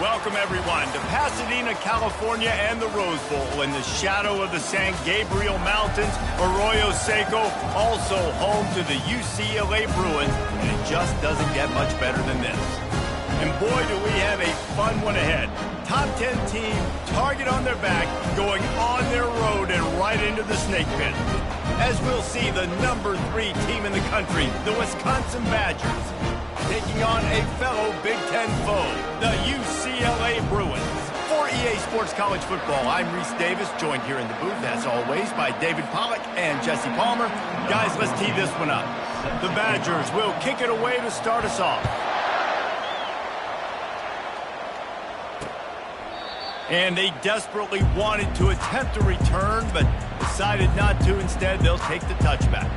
Welcome, everyone, to Pasadena, California and the Rose Bowl in the shadow of the San Gabriel Mountains. Arroyo Seco, also home to the UCLA Bruins, and it just doesn't get much better than this. And boy, do we have a fun one ahead. Top 10 team, target on their back, going on their road and right into the snake pit. As we'll see, the number 3 team in the country, the Wisconsin Badgers, taking on a fellow Big Ten foe, the UCLA Bruins. For EA Sports College Football, I'm Reese Davis, joined here in the booth, as always, by David Pollack and Jesse Palmer. Guys, let's tee this one up. The Badgers will kick it away to start us off. And they desperately wanted to attempt a return, but decided not to. Instead, they'll take the touchback.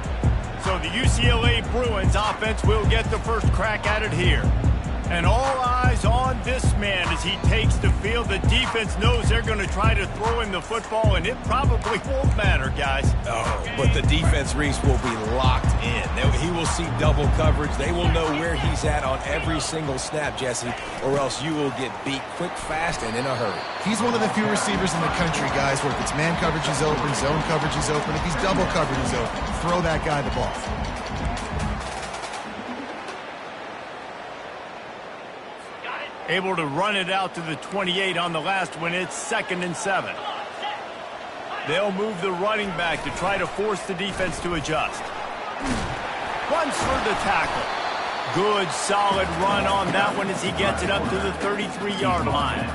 So the UCLA Bruins offense will get the first crack at it here. And all eyes on this man as he takes the field. The defense knows they're going to try to throw him the football, and it probably won't matter, guys. Oh, but the defense, Reese, will be locked in. He will see double coverage. They will know where he's at on every single snap, Jesse, or else you will get beat quick, fast, and in a hurry. He's one of the few receivers in the country, guys, where if it's man coverage is open, zone coverage is open, if he's double coverage is open, throw that guy the ball. Able to run it out to the 28 on the last one. It's 2nd and 7. They'll move the running back to try to force the defense to adjust. Runs for the tackle. Good, solid run on that one as he gets it up to the 33-yard line.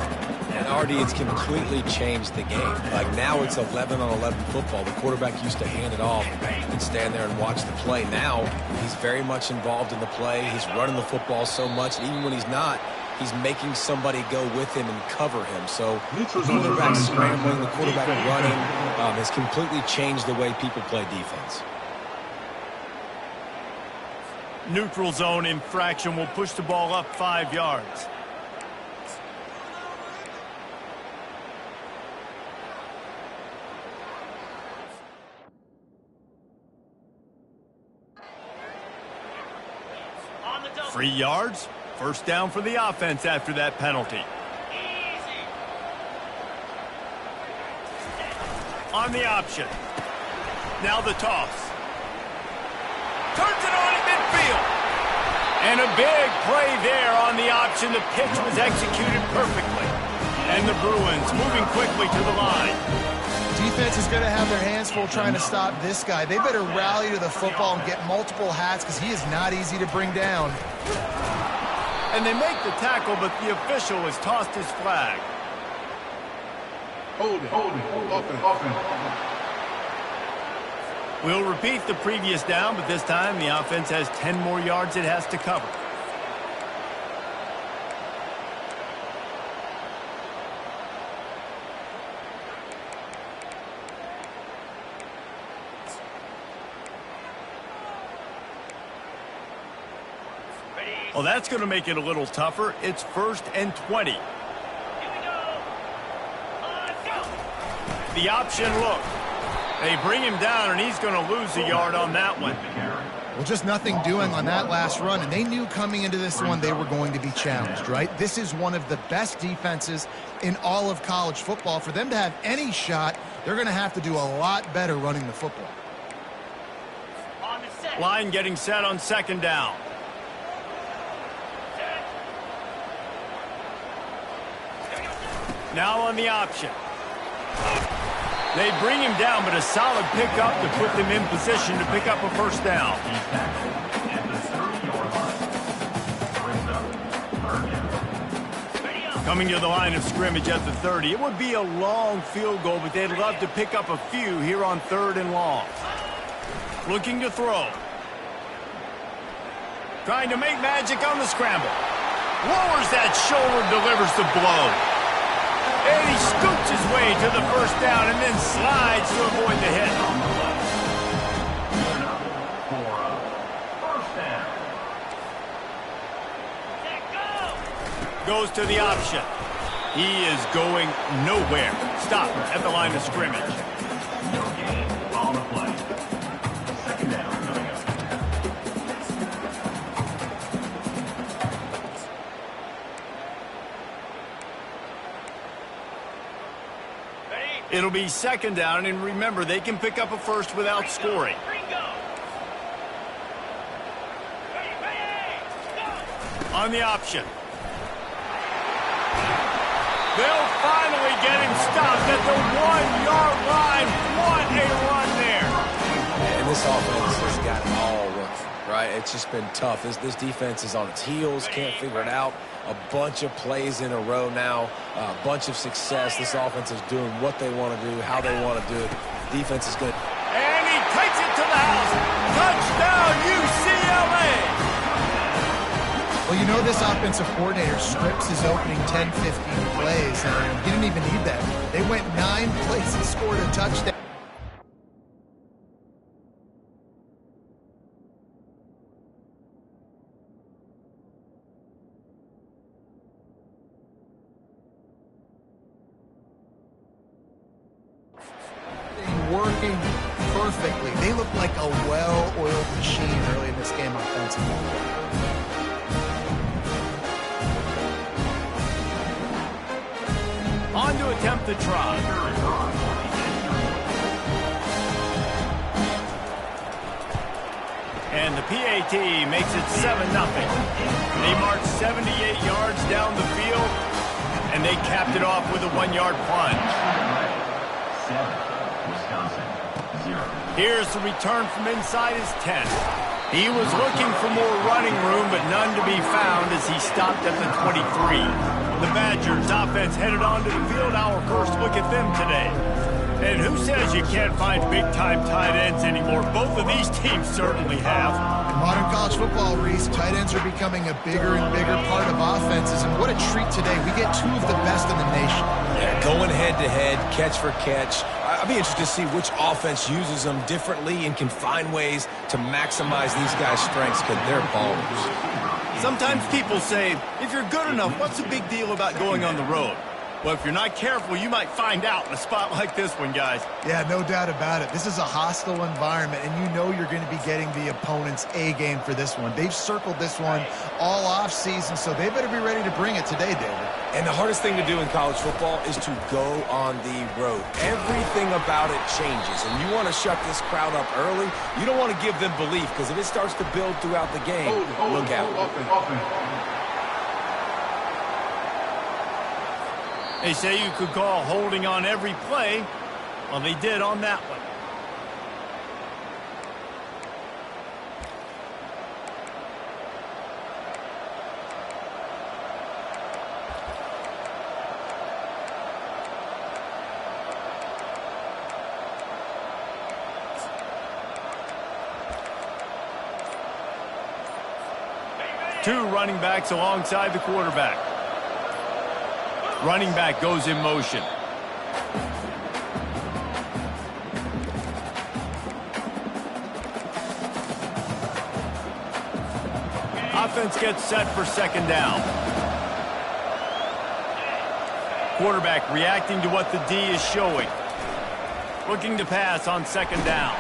And Artie, it's completely changed the game. Like now it's 11-on-11 football. The quarterback used to hand it off and stand there and watch the play. Now he's very much involved in the play. He's running the football so much, and even when he's not, he's making somebody go with him and cover him. So the quarterback scrambling, the quarterback running has completely changed the way people play defense. Neutral zone infraction will push the ball up 5 yards. Free yards. First down for the offense after that penalty. On the option. Now the toss. Turns it on in midfield. And a big play there on the option. The pitch was executed perfectly. And the Bruins moving quickly to the line. Defense is going to have their hands full trying to stop this guy. They better rally to the football and get multiple hats because he is not easy to bring down. And they make the tackle, but the official has tossed his flag. Hold it, open. We'll repeat the previous down, but this time the offense has 10 more yards it has to cover. Well, that's going to make it a little tougher. It's 1st and 20. The option look. They bring him down, and he's going to lose a yard on that one. Well, just nothing doing on that last run, and they knew coming into this one they were going to be challenged, right? This is one of the best defenses in all of college football. For them to have any shot, they're going to have to do a lot better running the football. Line getting set on 2nd down. Now on the option. They bring him down, but a solid pickup to put them in position to pick up a first down. Coming to the line of scrimmage at the 30. It would be a long field goal, but they'd love to pick up a few here on 3rd and long. Looking to throw. Trying to make magic on the scramble. Lowers that shoulder, delivers the blow. And he scoots his way to the first down and then slides to avoid the hit. Goes to the option. He is going nowhere. Stop at the line of scrimmage. On the play. 2nd down coming up. It'll be second down, and remember, they can pick up a first without scoring. On the option. They'll finally get him stopped at the 1-yard line. What a run there. And this offense has got it all working, right? It's just been tough. This defense is on its heels, can't figure it out. A bunch of plays in a row now, a bunch of success. This offense is doing what they want to do, how they want to do it. Defense is good. And he takes it to the house. Touchdown, UCLA. Well, you know this offensive coordinator scripts his opening 10, 15 plays, and he didn't even need that. They went 9 plays and scored a touchdown. Working perfectly. They look like a well-oiled machine early in this game offensively. On to attempt the try. And the PAT makes it 7-0. They march 78 yards down the field, and they capped it off with a 1-yard plunge. Here's the return from inside his 10. He was looking for more running room, but none to be found as he stopped at the 23. The Badgers offense headed onto the field. Our first look at them today. And who says you can't find big-time tight ends anymore? Both of these teams certainly have. In modern college football, Reese, tight ends are becoming a bigger and bigger part of offenses. And what a treat today. We get 2 of the best in the nation. Yeah, going head-to-head, catch for catch. I'd be interested to see which offense uses them differently and can find ways to maximize these guys' strengths because they're ballers. Sometimes people say, if you're good enough, what's the big deal about going on the road? Well, if you're not careful, you might find out in a spot like this one, guys. Yeah, no doubt about it. This is a hostile environment, and you know you're going to be getting the opponent's A game for this one. They've circled this one all offseason, so they better be ready to bring it today, David. And the hardest thing to do in college football is to go on the road. Everything about it changes, and you want to shut this crowd up early. You don't want to give them belief, because if it starts to build throughout the game, look out. They say you could call holding on every play. Well, they did on that one. Two running backs alongside the quarterback. Running back goes in motion. Offense gets set for second down. Quarterback reacting to what the D is showing. Looking to pass on second down.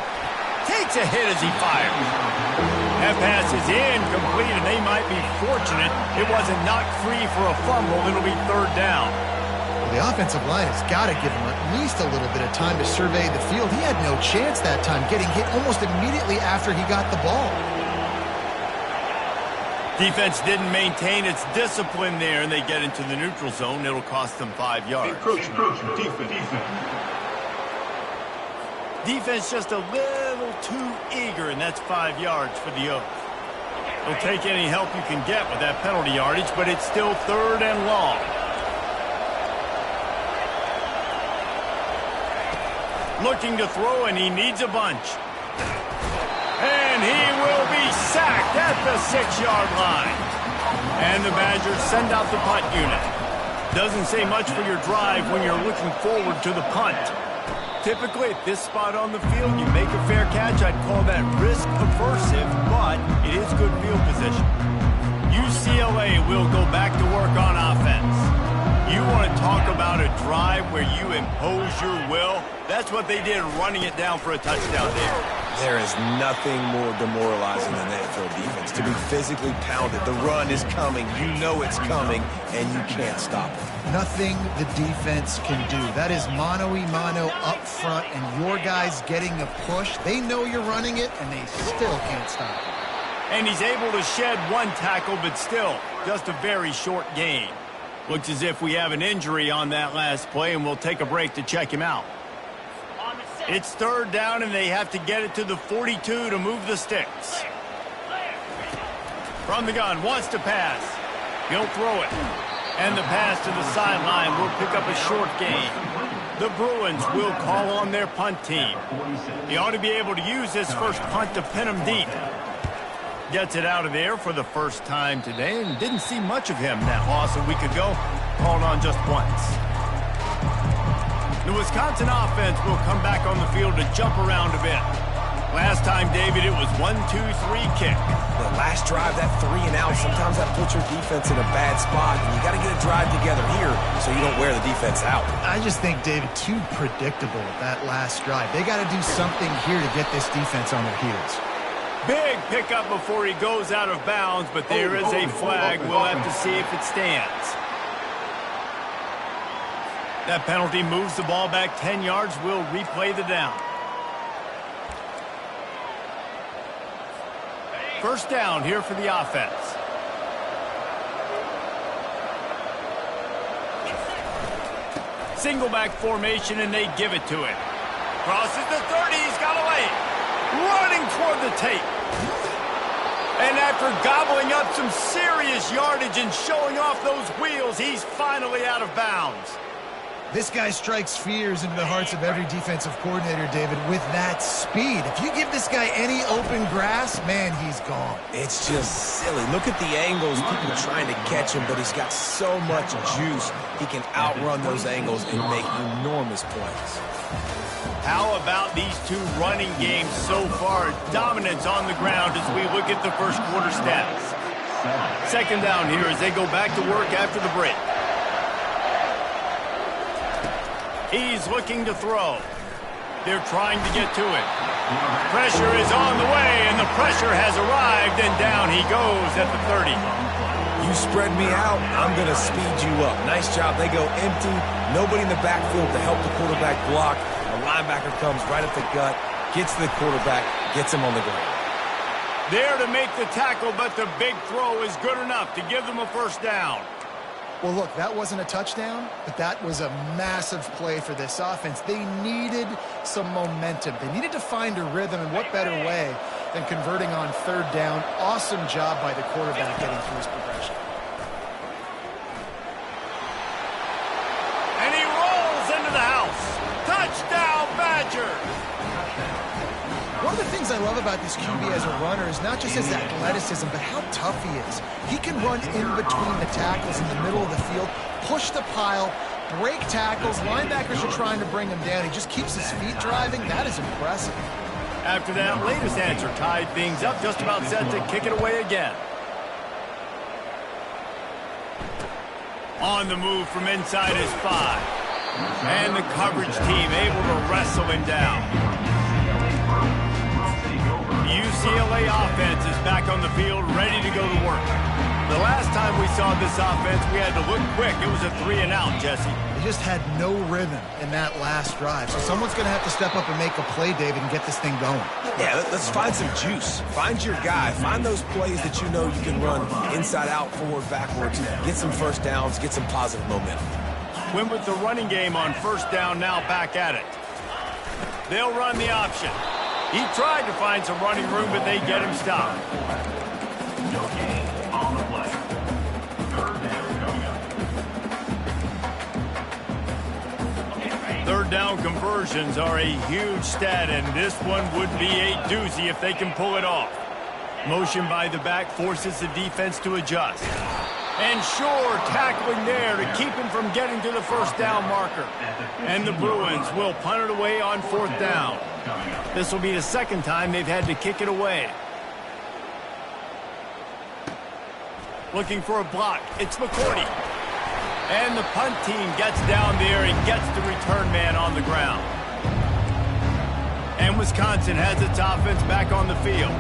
Takes a hit as he fires. That pass is incomplete, and they might be fortunate it wasn't knocked free for a fumble. It'll be third down. Well, the offensive line has got to give him at least a little bit of time to survey the field. He had no chance that time, getting hit almost immediately after he got the ball. Defense didn't maintain its discipline there, and they get into the neutral zone. It'll cost them 5 yards. Defense just a little too eager, and that's 5 yards for the Oaks. They'll take any help you can get with that penalty yardage, but it's still third and long. Looking to throw, and he needs a bunch. And he will be sacked at the 6-yard line. And the Badgers send out the punt unit. Doesn't say much for your drive when you're looking forward to the punt. Typically, at this spot on the field, you make a fair catch. I'd call that risk-aversive, but it is good field position. UCLA will go back to work on offense. You want to talk about a drive where you impose your will? That's what they did, running it down for a touchdown there. There is nothing more demoralizing than that for a defense. To be physically pounded. The run is coming. You know it's coming, and you can't stop it. Nothing the defense can do. That is mano-a-mano up front, and your guys getting a push. They know you're running it, and they still can't stop it. And he's able to shed one tackle, but still, just a very short gain. Looks as if we have an injury on that last play, and we'll take a break to check him out. It's third down, and they have to get it to the 42 to move the sticks. From the gun, wants to pass. He'll throw it. And the pass to the sideline will pick up a short gain. The Bruins will call on their punt team. He ought to be able to use this first punt to pin him deep. Gets it out of there for the first time today, and didn't see much of him that loss a week ago. Called on just once. The Wisconsin offense will come back on the field to jump around a bit. Last time, David, it was 1-2-3 kick. The last drive, that 3 and out, sometimes that puts your defense in a bad spot, and you got to get a drive together here so you don't wear the defense out. I just think, David, too predictable that last drive. They got to do something here to get this defense on their heels. Big pickup before he goes out of bounds, but there is a flag. We'll have to see if it stands. That penalty moves the ball back 10 yards. We'll replay the down. First down here for the offense. Single back formation, and they give it to him. Crosses the 30. He's got away. Running toward the tape. And after gobbling up some serious yardage and showing off those wheels, he's finally out of bounds. This guy strikes fears into the hearts of every defensive coordinator, David, with that speed. If you give this guy any open grass, man, he's gone. It's just silly. Look at the angles, people trying to catch him, but he's got so much juice. He can outrun those angles and make enormous plays. How about these two running games so far? Dominance on the ground as we look at the first quarter stats. Second down here as they go back to work after the break. He's looking to throw. They're trying to get to it. Pressure is on the way, and the pressure has arrived, and down he goes at the 30. You spread me out, I'm going to speed you up. Nice job. They go empty. Nobody in the backfield to help the quarterback block. The linebacker comes right at the gut, gets to the quarterback, gets him on the ground. There to make the tackle, but the big throw is good enough to give them a first down. Well, look, that wasn't a touchdown, but that was a massive play for this offense. They needed some momentum. They needed to find a rhythm, and what better way than converting on third down. Awesome job by the quarterback getting through his progression. And he rolls into the house. Touchdown, Badgers! One of the things I love about this QB as a runner is not just his athleticism, but how tough he is. He can run in between the tackles in the middle of the field, push the pile, break tackles. Linebackers are trying to bring him down. He just keeps his feet driving. That is impressive. After that latest answer tied things up, just about set to kick it away again. On the move from inside his 5. And the coverage team able to wrestle him down. UCLA offense is back on the field, ready to go to work. The last time we saw this offense, we had to look quick. It was a 3 and out, Jesse. They just had no rhythm in that last drive. So someone's going to have to step up and make a play, David, and get this thing going. Yeah, let's find some juice. Find your guy. Find those plays that you know you can run inside out, forward, backwards. Get some first downs, get some positive momentum. Went with the running game on first down, now back at it. They'll run the option. He tried to find some running room, but they get him stopped. No gain on the play. Third down conversions are a huge stat, and this one would be a doozy if they can pull it off. Motion by the back forces the defense to adjust. And sure, tackling there to keep him from getting to the first down marker. And the Bruins will punt it away on fourth down. This will be the second time they've had to kick it away. Looking for a block. It's McCourty. And the punt team gets down there and gets the return man on the ground. And Wisconsin has its offense back on the field.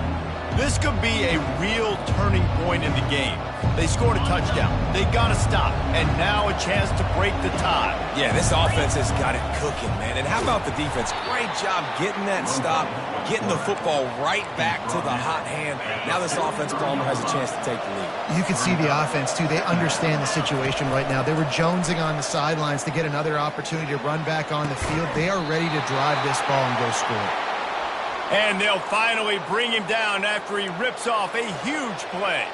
This could be a real turning point in the game. They scored a touchdown. They got to stop. And now a chance to break the tie. Yeah, this offense has got it cooking, man. And how about the defense? Great job getting that stop, getting the football right back to the hot hand. Now this offense, Palmer, has a chance to take the lead. You can see the offense, too. They understand the situation right now. They were jonesing on the sidelines to get another opportunity to run back on the field. They are ready to drive this ball and go score. And they'll finally bring him down after he rips off a huge play.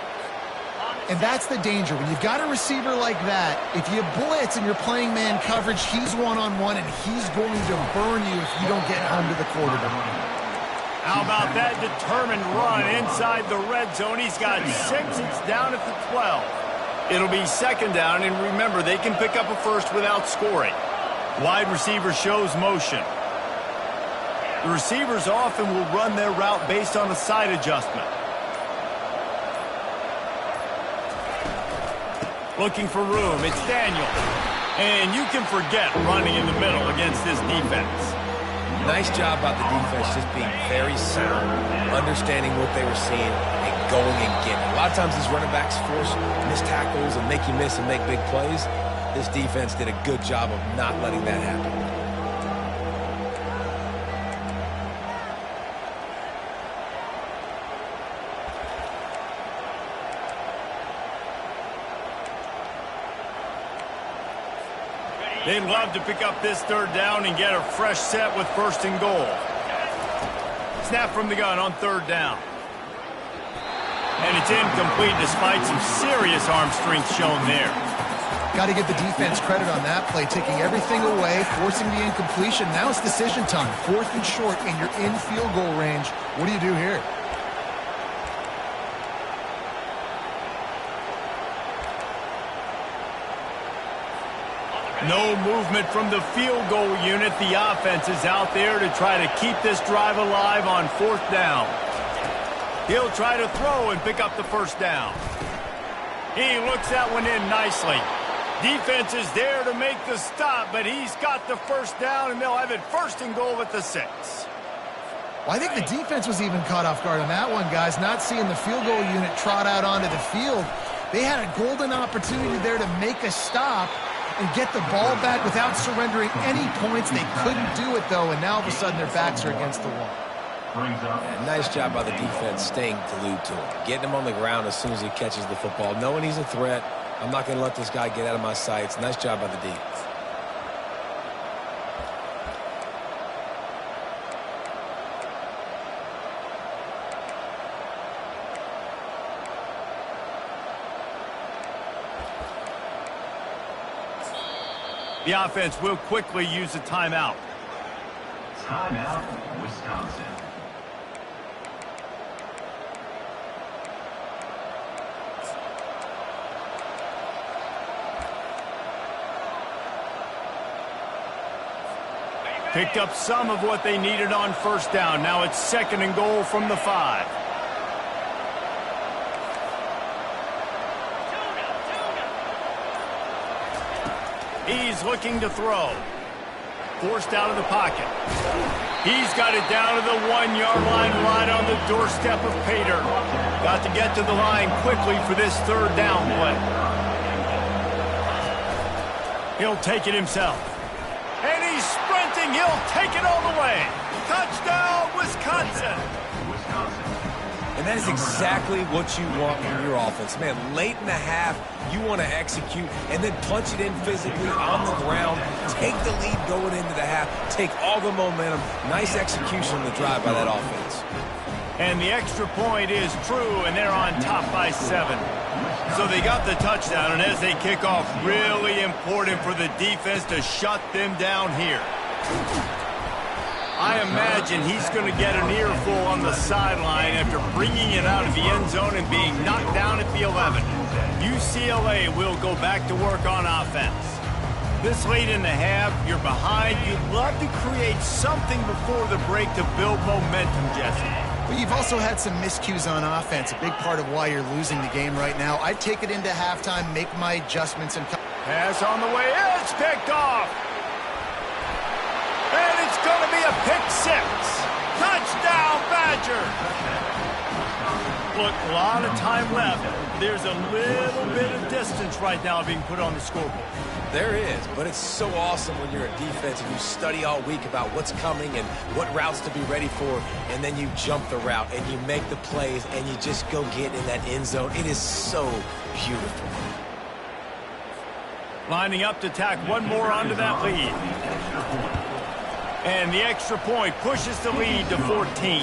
And that's the danger. When you've got a receiver like that, if you blitz and you're playing man coverage, he's one-on-one, and he's going to burn you if you don't get home to the quarterback. How about that determined run inside the red zone? He's got 6. It's down at the 12. It'll be second down, and remember, they can pick up a first without scoring. Wide receiver shows motion. The receivers often will run their route based on a side adjustment. Looking for room, it's Daniel. And you can forget running in the middle against this defense. Nice job by the defense just being very sound, understanding what they were seeing, and going and getting it. A lot of times these running backs force missed tackles and make you miss and make big plays. This defense did a good job of not letting that happen. They'd love to pick up this third down and get a fresh set with first and goal. Snap from the gun on third down. And it's incomplete despite some serious arm strength shown there. Got to give the defense credit on that play, taking everything away, forcing the incompletion. Now it's decision time. 4th and short, and you're in field goal range. What do you do here? No movement from the field goal unit. The offense is out there to try to keep this drive alive on 4th down. He'll try to throw and pick up the first down. He looks that one in nicely. Defense is there to make the stop, but he's got the first down, and they'll have it first and goal at the 6. Well, I think the defense was even caught off guard on that one, guys. Not seeing the field goal unit trot out onto the field. They had a golden opportunity there to make a stop and get the ball back without surrendering any points. They couldn't do it, though, and now all of a sudden their backs are against the wall. Yeah, nice job by the defense staying glued to him, getting him on the ground as soon as he catches the football, knowing he's a threat. I'm not going to let this guy get out of my sights. Nice job by the D. The offense will quickly use a timeout. Timeout, Wisconsin. Picked up some of what they needed on first down. Now it's second and goal from the 5. He's looking to throw. Forced out of the pocket. He's got it down to the 1-yard line right on the doorstep of Pater. Got to get to the line quickly for this third down play. He'll take it himself. And he's sprinting. He'll take it all the way. Touchdown, Wisconsin. And that is exactly what you want from your offense. Man, late in the half, you want to execute and then punch it in physically on the ground, take the lead going into the half, take all the momentum. Nice execution on the drive by that offense. And the extra point is true, and they're on top by 7. So they got the touchdown, and as they kick off, really important for the defense to shut them down here. I imagine he's going to get an earful on the sideline after bringing it out of the end zone and being knocked down at the 11. UCLA will go back to work on offense. This late in the half, you're behind. You'd love to create something before the break to build momentum, Jesse. But you've also had some miscues on offense, a big part of why you're losing the game right now. I'd take it into halftime, make my adjustments, and... Pass on the way. It's picked off. And it's going to be a pick 6. Touchdown, Badger! Look, a lot of time left. There's a little bit of distance right now being put on the scoreboard. There is, but it's so awesome when you're a defense and you study all week about what's coming and what routes to be ready for, and then you jump the route and you make the plays and you just go get in that end zone. It is so beautiful. Lining up to tack one more onto that lead. And the extra point pushes the lead to 14.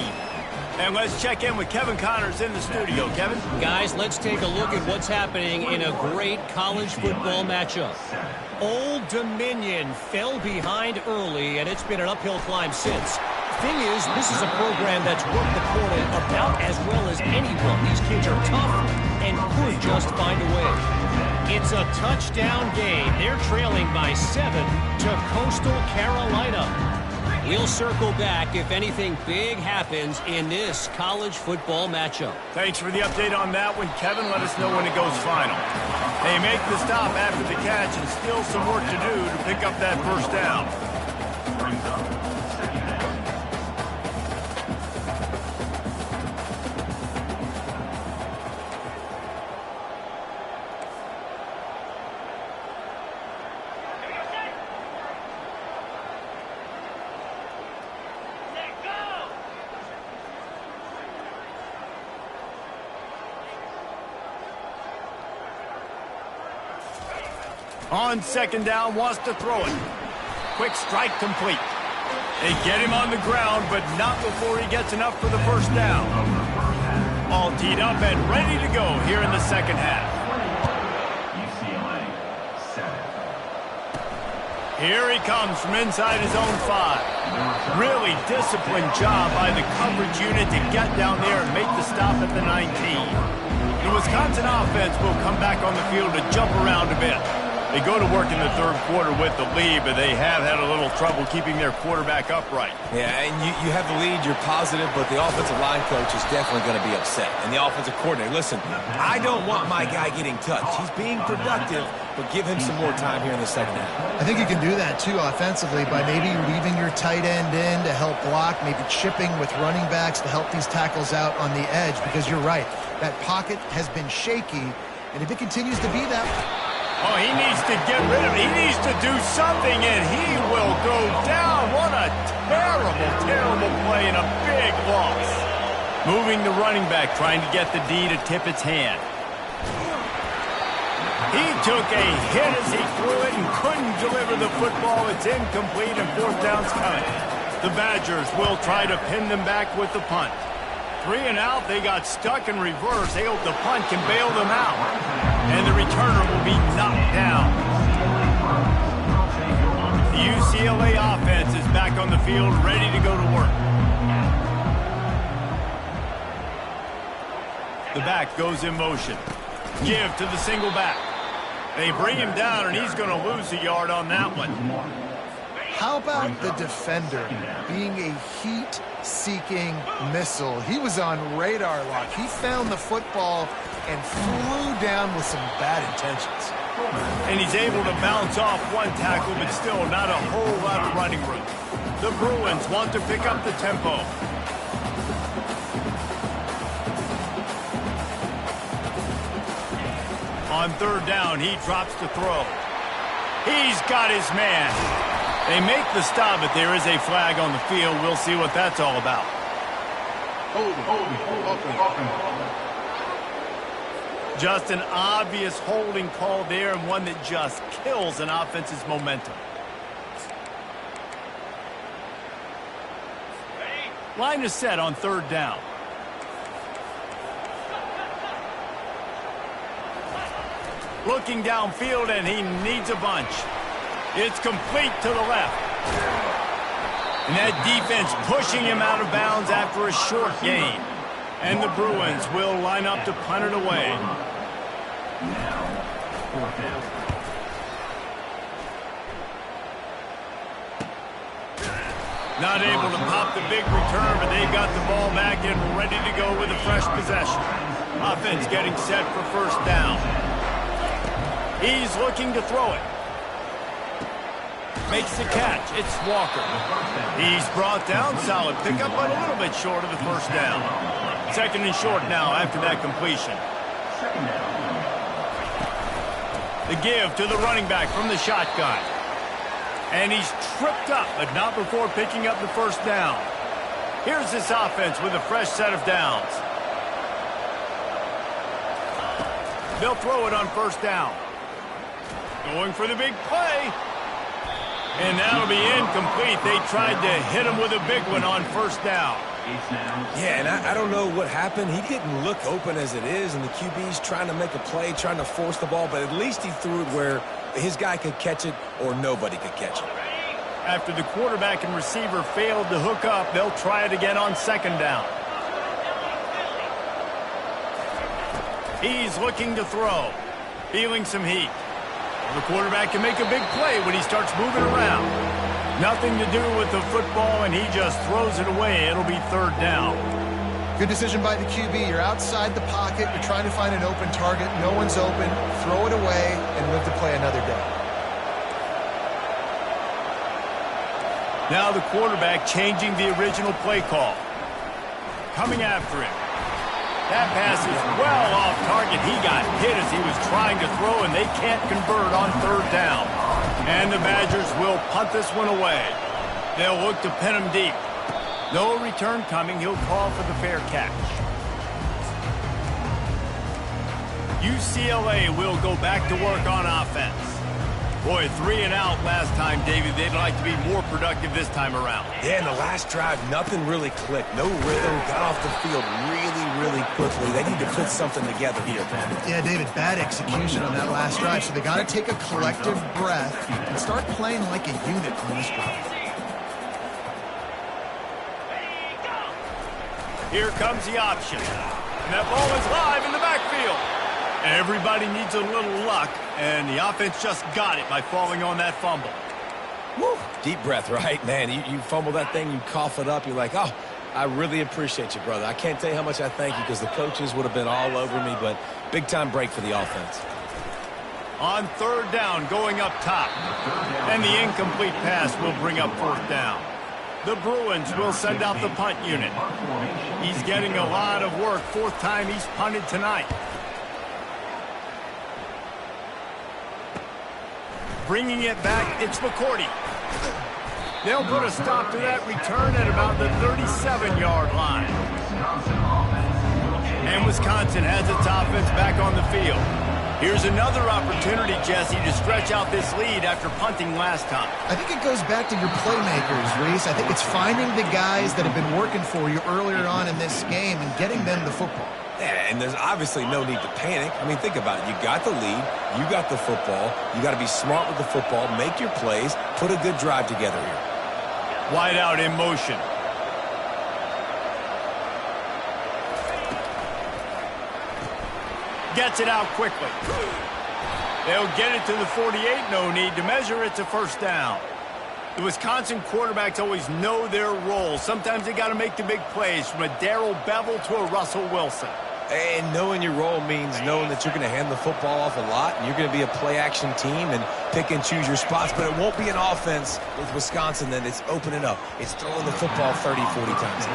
And let's check in with Kevin Connors in the studio. Kevin? Guys, let's take a look at what's happening in a great college football matchup. Old Dominion fell behind early, and it's been an uphill climb since. Thing is, this is a program that's worked the corner about as well as anyone. These kids are tough and could just find a way. It's a touchdown game. They're trailing by 7 to Coastal Carolina. We'll circle back if anything big happens in this college football matchup. Thanks for the update on that one, Kevin. Let us know when it goes final. They make the stop after the catch and still some work to do to pick up that first down. Brings up second down. On second down, wants to throw it. Quick strike complete. They get him on the ground, but not before he gets enough for the first down. All teed up and ready to go here in the second half. UCLA, 7. Here he comes from inside his own 5. Really disciplined job by the coverage unit to get down there and make the stop at the 19. The Wisconsin offense will come back on the field to jump around a bit. They go to work in the third quarter with the lead, but they have had a little trouble keeping their quarterback upright. Yeah, and you have the lead, you're positive, but the offensive line coach is definitely going to be upset. And the offensive coordinator, listen, I don't want my guy getting touched. He's being productive, but give him some more time here in the second half. I think you can do that, too, offensively, by maybe leaving your tight end in to help block, maybe chipping with running backs to help these tackles out on the edge, because you're right. That pocket has been shaky, and if it continues to be that... Oh, he needs to get rid of it. He needs to do something, and he will go down. What a terrible, terrible play and a big loss. Moving the running back, trying to get the D to tip its hand. He took a hit as he threw it and couldn't deliver the football. It's incomplete, and fourth down's coming. The Badgers will try to pin them back with the punt. 3 and out, they got stuck in reverse. They hope the punt can bail them out. And the returner will be knocked down. The UCLA offense is back on the field, ready to go to work. The back goes in motion. Give to the single back. They bring him down, and he's going to lose a yard on that one. How about the defender being a heat-seeking missile? He was on radar lock. He found the football and flew down with some bad intentions. And he's able to bounce off one tackle, but still not a whole lot of running room. The Bruins want to pick up the tempo. On third down, he drops to throw. He's got his man. They make the stop, but there is a flag on the field. We'll see what that's all about. Just an obvious holding call there, and one that just kills an offense's momentum. Line is set on third down. Looking downfield, and he needs a bunch. It's complete to the left. And that defense pushing him out of bounds after a short gain. And the Bruins will line up to punt it away. Now, fourth down. Not able to pop the big return, but they've got the ball back and ready to go with a fresh possession. Offense getting set for first down. He's looking to throw it. Makes the catch. It's Walker. He's brought down. Solid pickup, but a little bit short of the first down. Second and short now after that completion. The give to the running back from the shotgun. And he's tripped up, but not before picking up the first down. Here's this offense with a fresh set of downs. They'll throw it on first down. Going for the big play. And that'll be incomplete. They tried to hit him with a big one on first down. Yeah, and I don't know what happened. He didn't look open as it is, and the QB's trying to make a play, trying to force the ball, but at least he threw it where his guy could catch it or nobody could catch it. After the quarterback and receiver failed to hook up, they'll try it again on second down. He's looking to throw. Feeling some heat. The quarterback can make a big play when he starts moving around. Nothing to do with the football, and he just throws it away. It'll be third down. Good decision by the QB. You're outside the pocket. You're trying to find an open target. No one's open. Throw it away and live to play another day. Now the quarterback changing the original play call. Coming after him. That pass is well off target. He got hit as he was trying to throw, and they can't convert on third down. And the Badgers will punt this one away. They'll look to pin him deep. No return coming. He'll call for the fair catch. UCLA will go back to work on offense. Boy, 3 and out last time, David. They'd like to be more productive this time around. Yeah, in the last drive, nothing really clicked. No rhythm, got off the field really quickly. They need to put something together here. Yeah, David, bad execution on that last drive, so they got to take a collective breath and start playing like a unit on this drive. Here comes the option. And that ball is live in the backfield. Everybody needs a little luck, and the offense just got it by falling on that fumble. Woo. Deep breath, right? Man, you fumble that thing, you cough it up, you're like, oh, I really appreciate you, brother. I can't tell you how much I thank you because the coaches would have been all over me, but big-time break for the offense. On third down, going up top. And the incomplete pass will bring up fourth down. The Bruins will send out the punt unit. He's getting a lot of work. Fourth time he's punted tonight. Bringing it back, it's McCourty. They'll put a stop to that return at about the 37-yard line. And Wisconsin has its offense back on the field. Here's another opportunity, Jesse, to stretch out this lead after punting last time. I think it goes back to your playmakers, Reese. I think it's finding the guys that have been working for you earlier on in this game and getting them the football. Yeah, and there's obviously no need to panic. I mean, think about it. You got the lead. You got the football. You got to be smart with the football. Make your plays. Put a good drive together here. Wide out in motion. Gets it out quickly. They'll get it to the 48. No need to measure. It's a first down. The Wisconsin quarterbacks always know their role. Sometimes they got to make the big plays, from a Darrell Bevel to a Russell Wilson. And knowing your role means knowing that you're going to hand the football off a lot, and you're going to be a play-action team and pick and choose your spots, but it won't be an offense with Wisconsin that it's opening up. It's throwing the football 30, 40 times.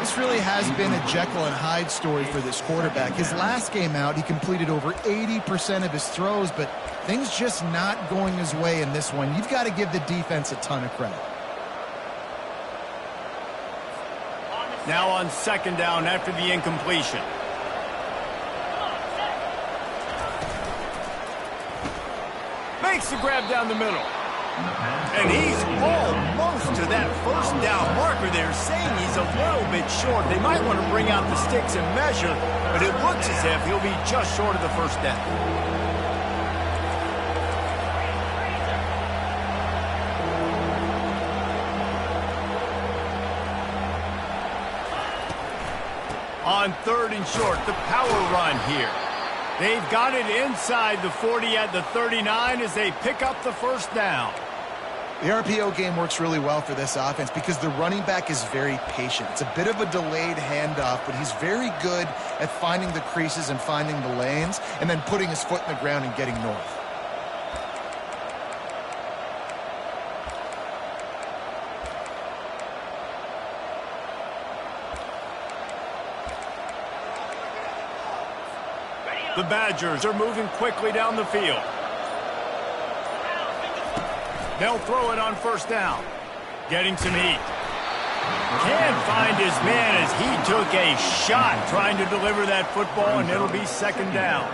This really has been a Jekyll and Hyde story for this quarterback. His last game out, he completed over 80% of his throws, but things just not going his way in this one. You've got to give the defense a ton of credit. Now on second down after the incompletion. Makes the grab down the middle. And he's almost to that first down marker there, saying he's a little bit short. They might want to bring out the sticks and measure, but it looks as if he'll be just short of the first down. On third and short, the power run here. They've got it inside the 40 at the 39 as they pick up the first down. The RPO game works really well for this offense because the running back is very patient. It's a bit of a delayed handoff, but he's very good at finding the creases and finding the lanes and then putting his foot in the ground and getting north. The Badgers are moving quickly down the field. They'll throw it on first down. Getting some heat. Can't find his man as he took a shot trying to deliver that football, and it'll be second down.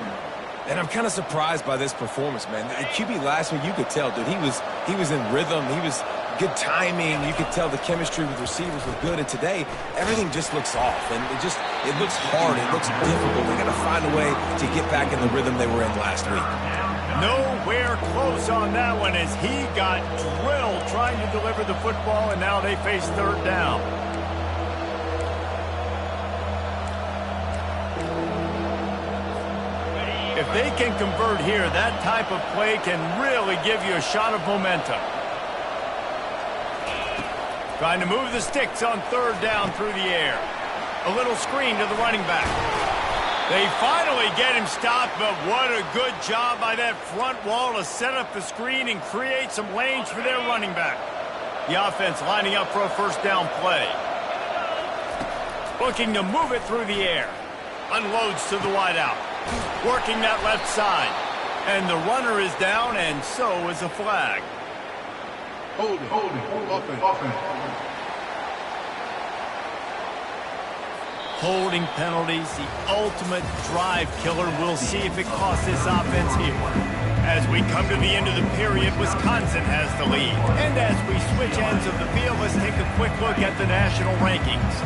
And I'm kind of surprised by this performance, man. The QB last week, you could tell, dude, he was in rhythm. He was good timing. You could tell the chemistry with receivers was good. And today, everything just looks off. And it looks hard. It looks difficult. They got to find a way to get back in the rhythm they were in last week. Nowhere close on that one as he got drilled trying to deliver the football, and now they face third down. If they can convert here, that type of play can really give you a shot of momentum. Trying to move the sticks on third down through the air. A little screen to the running back. They finally get him stopped, but what a good job by that front wall to set up the screen and create some lanes for their running back. The offense lining up for a first down play. Looking to move it through the air. Unloads to the wideout. Working that left side. And the runner is down, and so is a flag. Hold it. Offense. Holding penalties, the ultimate drive killer. We'll see if it costs this offense here. As we come to the end of the period, Wisconsin has the lead. And as we switch ends of the field, let's take a quick look at the national rankings.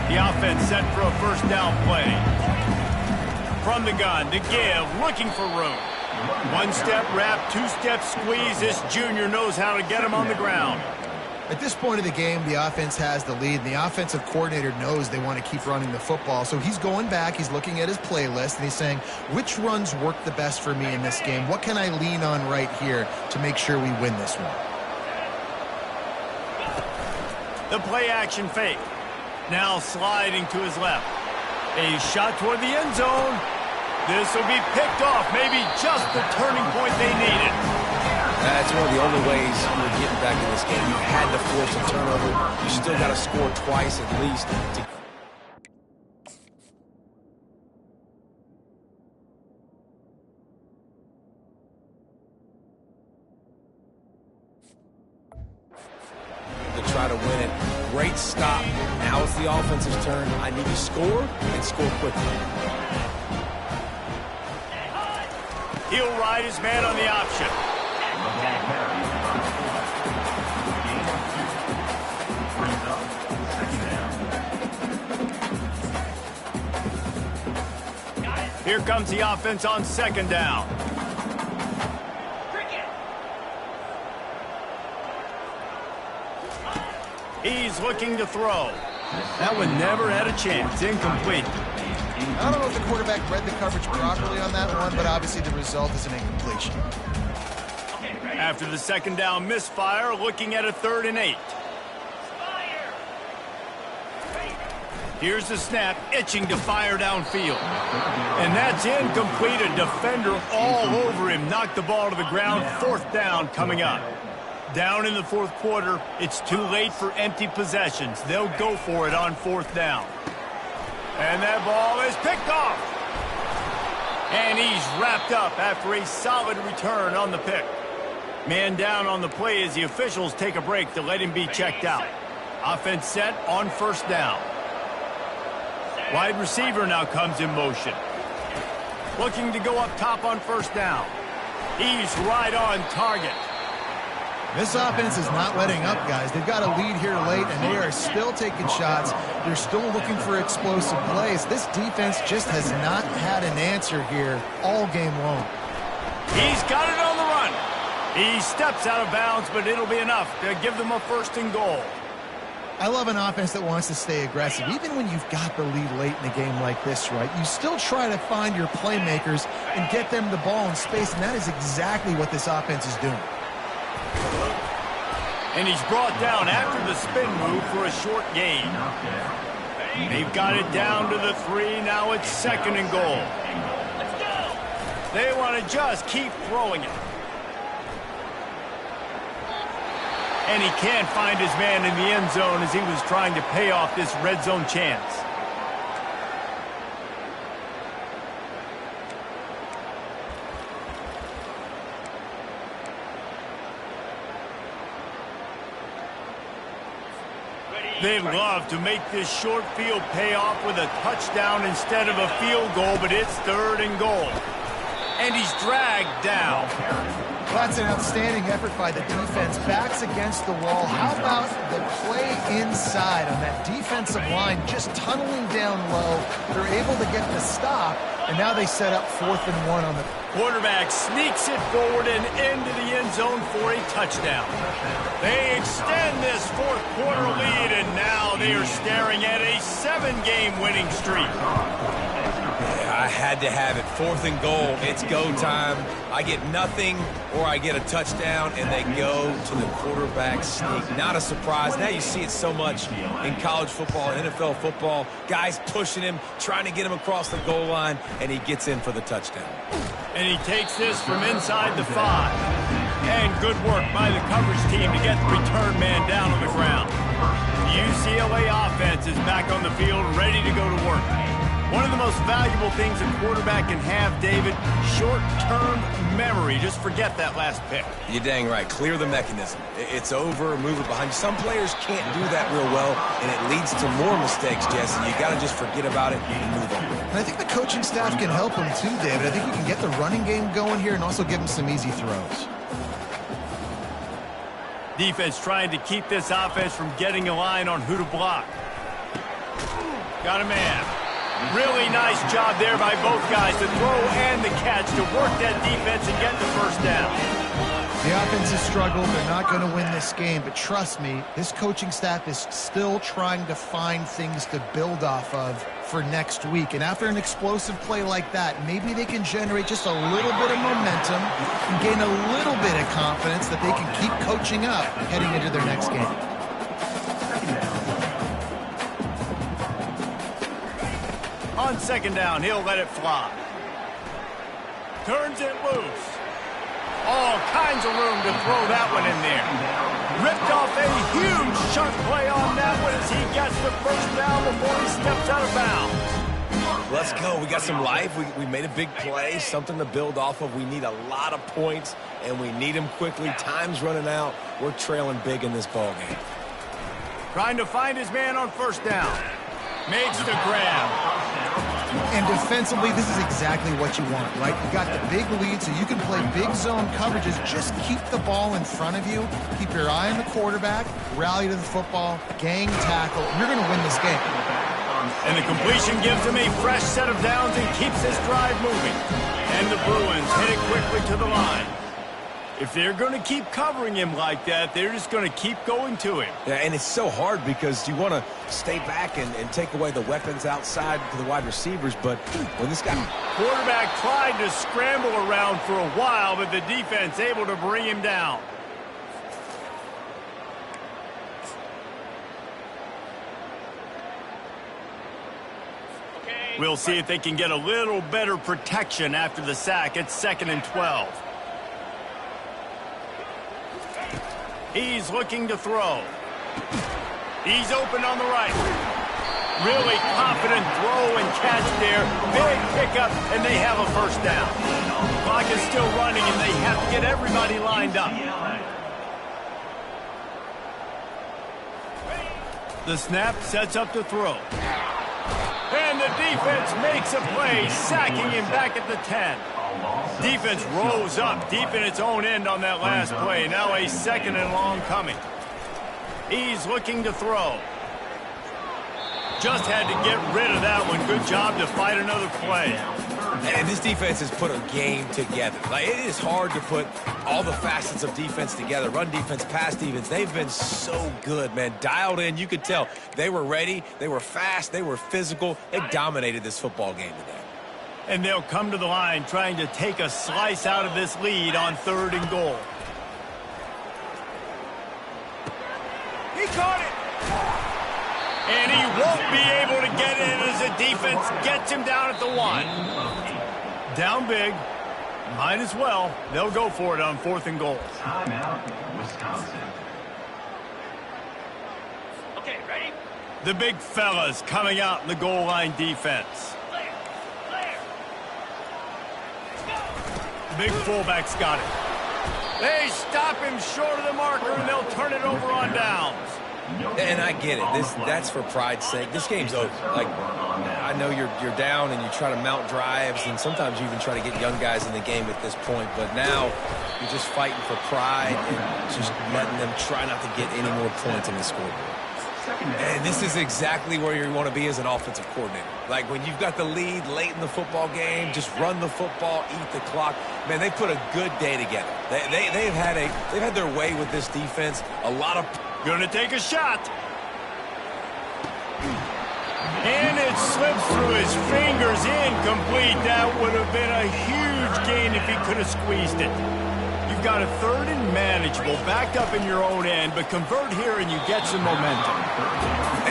The offense set for a first down play. From the gun to give, looking for room. One-step wrap, two-step squeeze. This junior knows how to get him on the ground. At this point of the game, the offense has the lead, and the offensive coordinator knows they want to keep running the football. So he's going back, he's looking at his playlist, and he's saying, which runs work the best for me in this game? What can I lean on right here to make sure we win this one? The play-action fake. Now sliding to his left. A shot toward the end zone. This will be picked off. Maybe just the turning point they needed. That's one of the only ways you're getting back in this game. You had to force a turnover. You still got to score twice at least. To try to win it. Great stop. Now it's the offensive turn. I need to score and score quickly. He'll ride his man on the option. Here comes the offense on second down. He's looking to throw. That one never had a chance. Incomplete. I don't know if the quarterback read the coverage properly on that one, but obviously the result is an incompletion. After the second down misfire, looking at a 3rd and 8. Here's the snap, itching to fire downfield. And that's incomplete. A defender all over him. Knocked the ball to the ground. 4th down coming up. Down in the 4th quarter, it's too late for empty possessions. They'll go for it on 4th down. And that ball is picked off. And he's wrapped up after a solid return on the pick. Man down on the play as the officials take a break to let him be checked out. Offense set on 1st down. Wide receiver now comes in motion. Looking to go up top on 1st down. He's right on target. This offense is not letting up, guys. They've got a lead here late, and they are still taking shots. They're still looking for explosive plays. This defense just has not had an answer here all game long. He's got it on the run. He steps out of bounds, but it'll be enough to give them a 1st and goal. I love an offense that wants to stay aggressive. Even when you've got the lead late in a game like this, right, you still try to find your playmakers and get them the ball in space, and that is exactly what this offense is doing. And he's brought down after the spin move for a short gain. They've got it down to the 3. Now it's 2nd and goal. They want to just keep throwing it. And he can't find his man in the end zone as he was trying to pay off this red zone chance. They'd love to make this short field pay off with a touchdown instead of a field goal, but it's 3rd and goal. And he's dragged down. Well, that's an outstanding effort by the defense. Backs against the wall. How about the play inside on that defensive line, just tunneling down low. They're able to get the stop, and now they set up 4th and 1 on the... Quarterback sneaks it forward and into the end zone for a touchdown. They extend this 4th quarter lead, and now they are staring at a 7-game winning streak. I had to have it. 4th and goal. It's go time. I get nothing or I get a touchdown, and they go to the quarterback sneak. Not a surprise. Now you see it so much in college football, NFL football. Guys pushing him, trying to get him across the goal line, and he gets in for the touchdown. And he takes this from inside the 5. And good work by the coverage team to get the return man down on the ground. The UCLA offense is back on the field, ready to go to work. One of the most valuable things a quarterback can have, David, short-term memory. Just forget that last pick. You're dang right. Clear the mechanism. It's over, move it behind you. Some players can't do that real well, and it leads to more mistakes, Jesse. You got to just forget about it and move on. And I think the coaching staff can help him too, David. I think you can get the running game going here and also give him some easy throws. Defense trying to keep this offense from getting a line on who to block. Got a man. Really nice job there by both guys to throw and the catch to work that defense and get the 1st down. The offense has struggled. They're not going to win this game, but trust me, this coaching staff is still trying to find things to build off of for next week. And after an explosive play like that, maybe they can generate just a little bit of momentum and gain a little bit of confidence that they can keep coaching up heading into their next game. On 2nd down, he'll let it fly. Turns it loose. All kinds of room to throw that one in there. Ripped off a huge chunk play on that one as he gets the 1st down before he steps out of bounds. Let's go. We got some life. We made a big play, something to build off of. We need a lot of points, and we need them quickly. Time's running out. We're trailing big in this ball game. Trying to find his man on 1st down. Makes the grab. And defensively, this is exactly what you want, right? You got the big lead, so you can play big zone coverages. Just keep the ball in front of you. Keep your eye on the quarterback. Rally to the football. Gang tackle. You're going to win this game. And the completion gives him a fresh set of downs and keeps this drive moving. And the Bruins hit it quickly to the line. If they're going to keep covering him like that, they're just going to keep going to him. Yeah, and it's so hard because you want to stay back and take away the weapons outside to the wide receivers, but when this guy... Quarterback tried to scramble around for a while, but the defense able to bring him down. We'll see if they can get a little better protection after the sack. It's 2nd and 12. He's looking to throw. He's open on the right. Really confident throw and catch there. Big pickup, and they have a 1st down. Clock is still running, and they have to get everybody lined up. The snap sets up the throw. And the defense makes a play, sacking him back at the 10. Defense rose up deep in its own end on that last play. Now a 2nd and long coming. He's looking to throw. Just had to get rid of that one. Good job to fight another play. And this defense has put a game together. Like, it is hard to put all the facets of defense together. Run defense, pass defense. They've been so good, man. Dialed in. You could tell they were ready. They were fast. They were physical. They dominated this football game today. And they'll come to the line trying to take a slice out of this lead on 3rd and goal. He caught it. And he won't be able to get in as the defense gets him down at the 1. Down big. Might as well. They'll go for it on 4th and goal. Timeout, Wisconsin. Okay, ready? The big fellas coming out in the goal line defense. Big fullback's got it. They stop him short of the marker, and they'll turn it over on downs. And I get it. That's for pride's sake. This game's over. Like, I know you're down and you try to mount drives, and sometimes you even try to get young guys in the game at this point. But now you're just fighting for pride and just letting them try not to get any more points in the scoreboard. And this is exactly where you want to be as an offensive coordinator. Like, when you've got the lead late in the football game, just run the football, eat the clock. Man, they put a good day together. They've had their way with this defense. A lot of gonna take a shot. And it slips through his fingers, incomplete. That would have been a huge gain if he could have squeezed it. You've got a third and manageable, backed up in your own end, but convert here and you get some momentum.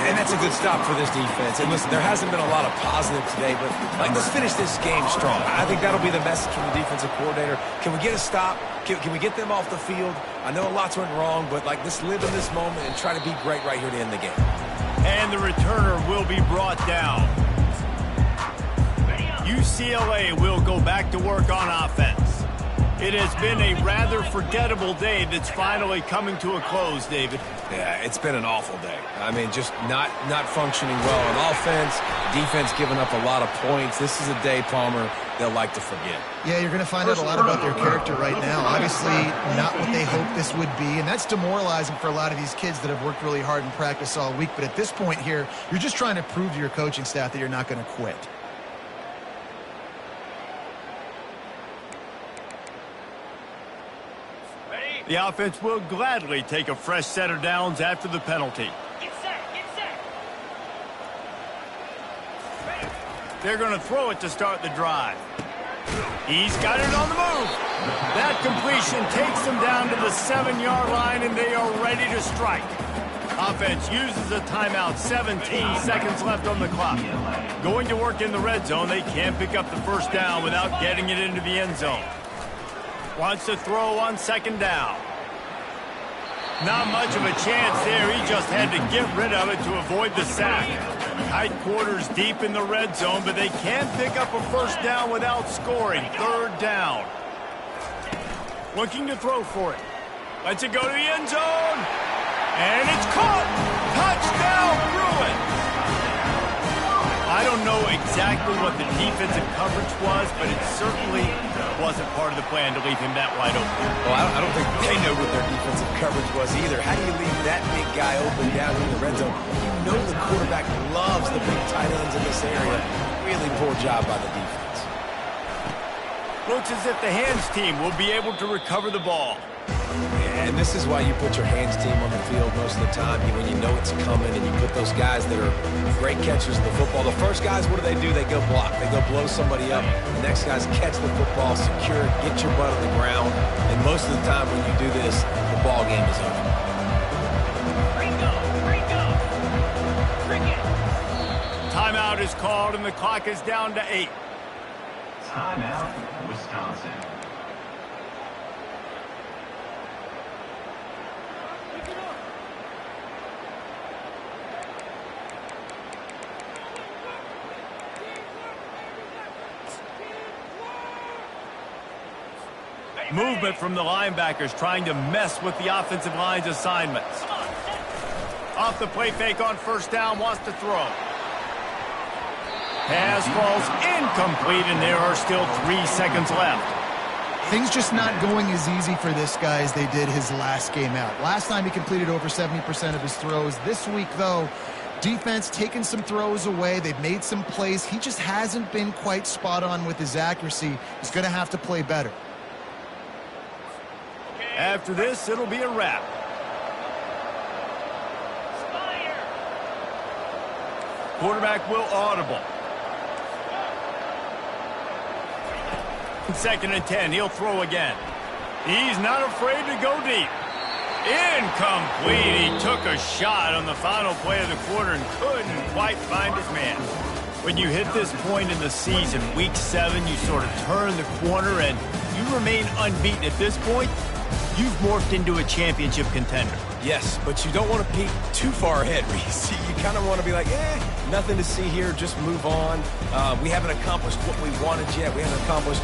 And that's a good stop for this defense. And listen, there hasn't been a lot of positive today, but let's finish this game strong. I think that'll be the message from the defensive coordinator. Can we get a stop? Can we get them off the field? I know lots went wrong, but let's live in this moment and try to be great right here to end the game. And the returner will be brought down. UCLA will go back to work on offense. It has been a rather forgettable day that's finally coming to a close, David. Yeah, it's been an awful day. I mean, just not functioning well on offense, defense giving up a lot of points. This is a day, Palmer, they'll like to forget. Yeah, you're going to find out a lot about their character right now. Obviously, not what they hoped this would be, and that's demoralizing for a lot of these kids that have worked really hard in practice all week. But at this point here, you're just trying to prove to your coaching staff that you're not going to quit. The offense will gladly take a fresh set of downs after the penalty. Get set, get set. They're going to throw it to start the drive. He's got it on the move. That completion takes them down to the 7-yard line, and they are ready to strike. Offense uses a timeout, 17 seconds left on the clock. Going to work in the red zone, they can't pick up the first down without getting it into the end zone. Wants to throw on second down. Not much of a chance there. He just had to get rid of it to avoid the sack. Tight quarters deep in the red zone, but they can't pick up a first down without scoring. Third down. Looking to throw for it. Lets it go to the end zone. And it's caught. Touchdown, Bruins. I don't know exactly what the defensive coverage was, but it certainly wasn't part of the plan to leave him that wide open. Well, I don't think they know what their defensive coverage was either. How do you leave that big guy open down in the red zone? You know the quarterback loves the big tight ends in this area. Really poor job by the defense. Looks as if the hands team will be able to recover the ball. Yeah, and this is why you put your hands team on the field most of the time when you know it's coming, and you put those guys that are great catchers of the football. The first guys, what do? They go block. They go blow somebody up. The next guys catch the football, secure it, get your butt on the ground. And most of the time when you do this, the ball game is over. Timeout is called, and the clock is down to 8. Timeout, Wisconsin. Movement from the linebackers trying to mess with the offensive line's assignments. Off the play fake on first down, wants to throw. Pass falls incomplete, and there are still 3 seconds left. Things just not going as easy for this guy as they did his last game out. Last time he completed over 70% of his throws. This week, though, defense taking some throws away. They've made some plays. He just hasn't been quite spot on with his accuracy. He's going to have to play better. After this, it'll be a wrap. Quarterback will audible. 2nd and 10, he'll throw again. He's not afraid to go deep. Incomplete. He took a shot on the final play of the quarter and couldn't quite find his man. When you hit this point in the season, week 7, you sort of turn the corner and you remain unbeaten. At this point, you've morphed into a championship contender. Yes, but you don't want to peek too far ahead, Reese. You kind of want to be like, nothing to see here, just move on. We haven't accomplished what we wanted yet. We haven't accomplished